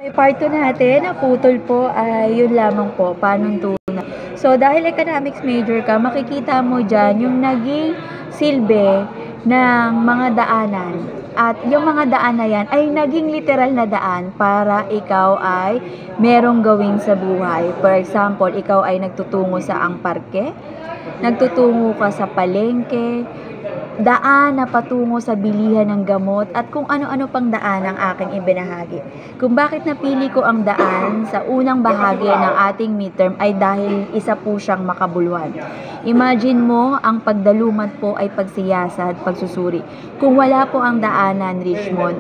May part 2 natin, naputol po ay yun lamang po, panuntunan. So, dahil economics major ka, makikita mo dyan yung naging silbi ng mga daanan. At yung mga daan na yan ay naging literal na daan para ikaw ay merong gawin sa buhay. For example, ikaw ay nagtutungo sa ang parke, nagtutungo ka sa palengke, daan na patungo sa bilihan ng gamot at kung ano-ano pang daan ang aking ibinahagi. Kung bakit napili ko ang daan sa unang bahagi ng ating midterm ay dahil isa po siyang makabuluhan. Imagine mo ang pagdalumat po ay pagsiyasat, pagsusuri. Kung wala po ang daanan, Richmond,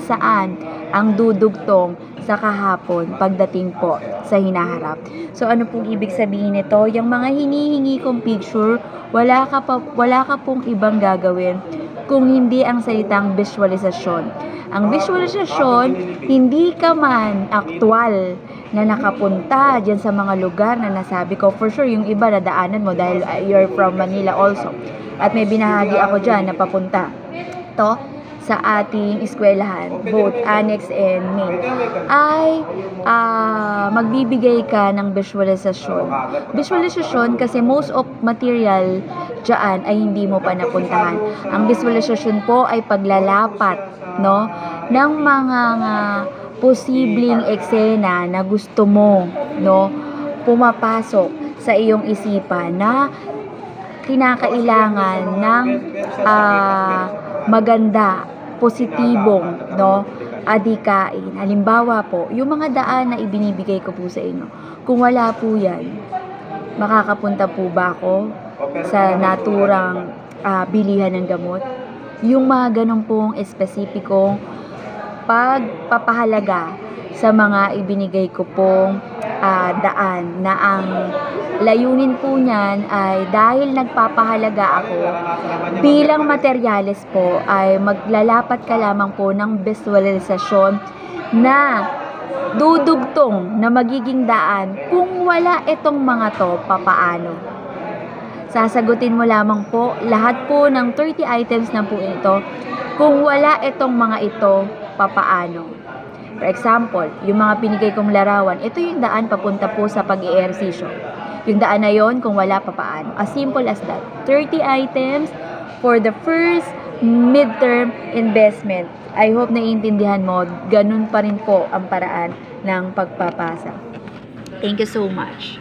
saan ang dudugtong sa kahapon pagdating po sa hinaharap. So ano pong ibig sabihin nito? Yung mga hinihingi kong picture, wala ka pong ibang gagawin kung hindi ang salitang visualisasyon. Ang visualisasyon, hindi ka man aktual na nakapunta dyan sa mga lugar na nasabi ko. For sure, yung iba nadaanan mo dahil you're from Manila also. At may binahagi ako dyan na papunta. To sa ating eskwelahan, both annex and main, ay magbibigay ka ng visualisasyon. Visualisasyon kasi most of material dyan ay hindi mo pa napuntahan. Ang visualisasyon po ay paglalapat, no, ng mga posibleng eksena na gusto mo, no, pumapasok sa iyong isipan na kinakailangan ng maganda, positibong, no, adikain. Halimbawa po, yung mga daan na ibinibigay ko po sa inyo, kung wala po yan, makakapunta po ba ako sa naturang bilihan ng gamot? Yung mga ganun pong espesipikong pagpapahalaga sa mga ibinigay ko pong daan na ang layunin po niyan ay dahil nagpapahalaga ako bilang materyales po ay maglalapat ka lamang po ng visualisasyon na dudugtong na magiging daan. Kung wala itong mga to, papaano? Sasagutin mo lamang po lahat po ng 30 items na po ito. Kung wala itong mga ito, papaano? For example, yung mga pinigay kong larawan, ito yung daan papunta po sa pag-i-ehersisyo. Yung daan na yon, kung wala pa paano. As simple as that. 30 items for the first midterm investment. I hope naiintindihan mo, ganun pa rin po ang paraan ng pagpapasa. Thank you so much.